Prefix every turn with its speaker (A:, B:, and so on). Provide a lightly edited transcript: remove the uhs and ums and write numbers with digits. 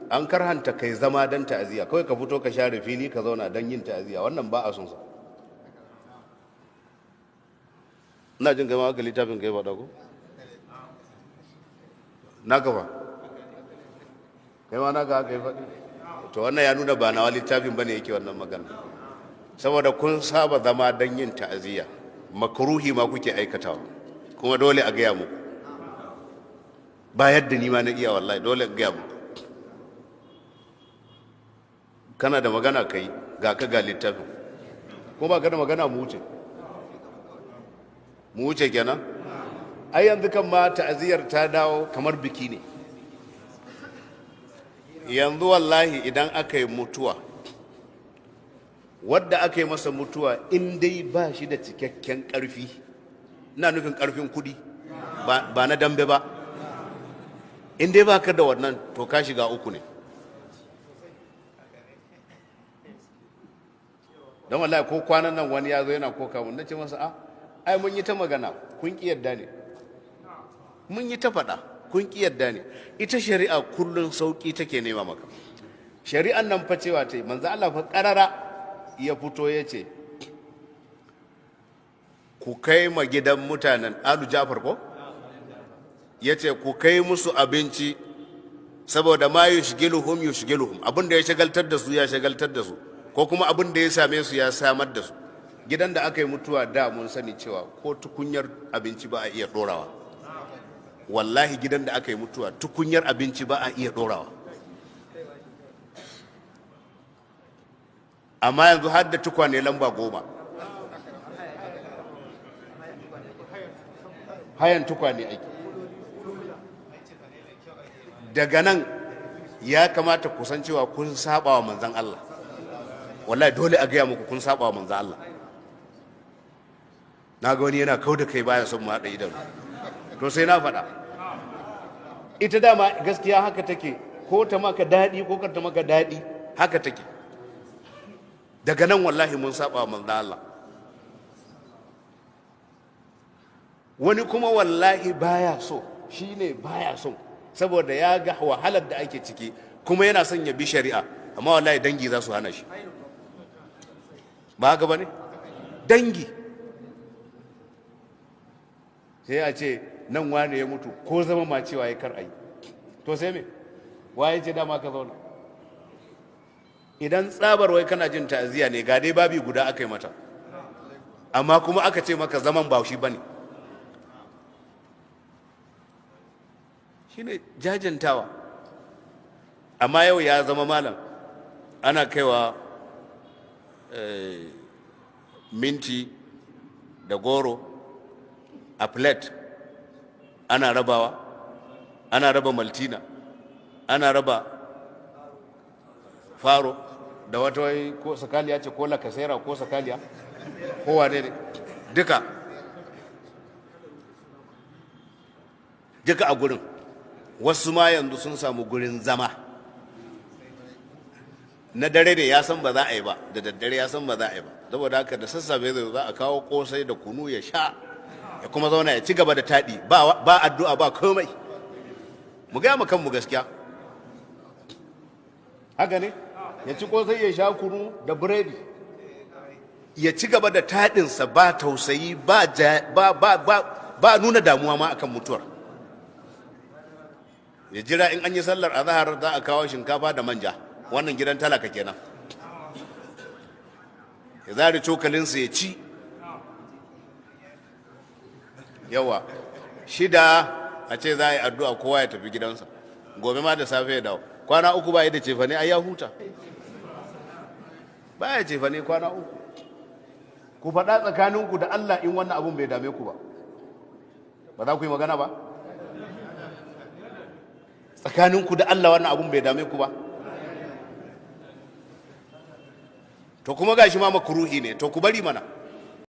A: an karhanta kai zama don ta'aziyya, kawai ka fito ka share fili ka zauna don yin ta'aziyya, wannan ba a son sa. ina jin gama ga littafin kai faɗa ko na gaba kai ma na ga kai faɗi, to wannan ya nuna ba nawa littafin bane yake wannan magana, saboda kun saba zama don yin ta'aziyya, makruhi ma kuke aikatawa, kuma dole a gaya muku, ba yadda ni ma na iya wallahi dole a gaya muku. kana da magana kai ga ka ga littafin, ko ba ka da magana mu wuce kenan. ai yanzu kan ma ta'aziyar ta dawo kamar biki ne yanzu wallahi. idan aka yi mutuwa, wadda aka yi masa mutuwa in dai ba shi da cikakken ƙarfi, ina nufin ƙarfin kuɗi ba na dambe ba, in dai ba ka da wannan to ka shiga uku ne. don wallahi ko kwanan nan wani ya zo yana koka mun, na ce masa ai mun yi ta magana kun ki yadda ne, mun yi ta faɗa kun ki yadda ne. ita shari'a kullun sauki take nema maka. shari'an nan fa cewa ta yi, manzo Allah fa karara ya fito ya ce ku kai ma gidan mutanen Alu Jafar ko ya ce ku kai musu abinci, saboda ma yushgiluhum abinda ya shagaltar da su ya shagaltar da su, ko kuma abin da ya same su ya samar da su. gidan da aka yi mutuwa da mun sani cewa ko tukunyar abinci ba a iya dorawa, wallahi gidan da aka yi mutuwa tukunyar abinci ba a iya dorawa. amma yanzu har da tukwane lamba 10, hayan tukwane ake. daga nan ya kamata kusan cewa kun saba wa manzan Allah, wallahi dole a gaya muku kun saba wa manzan Allah. na ga wani yana kau da kai baya son mu haɗa idanu, to sai na faɗa, ita dama gaskiya haka take, ko ta maka daɗi ko ka ta maka daɗi haka take. daga nan wallahi mun saba wa manzan Allah. wani kuma wallahi baya so, shine baya so, saboda ya ga wahalar da ake ciki kuma yana son ya bi shari'a, amma wallahi dangi za su hana shi. ba haka ba ne? dangi sai a ce nan wane ya mutu, ko zama ma cewa ya kar ayi, to sai me waye ce dama ka zauna? idan tsabar wai kana jin ta'aziyya ne, ga dai babi guda aka yi mata, amma kuma aka ce maka zaman ba shi bane, shine jajantawa. amma yau ya zama malam ana kaiwa minti da goro a plate, ana rabawa, ana raba maltina, ana raba faro da wata wai ko sakaliya ce ko lakasera ko sakaliya ko wane ne, duka a gurin. wasu ma yanzu sun samu gurin zama, na dare ne ya san ba za a yi ba, da daddare ya san ba za a yi ba, saboda haka da sassafe zai za a kawo kosai da kunu ya sha, ya kuma zauna ya ci gaba da taɗi, ba addu'a ba komai. mu gaya mu kanmu gaskiya, haka ne, ya ci kosai ya sha kunu da biredi, ya ci gaba da taɗinsa, ba tausayi ba nuna damuwa ma akan mutuwar. ya jira in an yi sallar azhar za a kawo shinkafa da manja, wannan gidan talaka kenan. ya zari cokalinsa ya ci, yawa 6 a ce za a yi addu'a kowa ya tafi gidansa, gobe ma da safe ya dawo. kwana 3 ba yi da cefane, ai ya huta, ba ya cefane kwana 3. ku faɗa tsakaninku da Allah in wannan abun bai dame ku ba, ba za ku yi magana ba? tsakaninku da Allah wannan abun bai dame ku ba? to kuma gashi ma makruhi ne, to ku bari mana.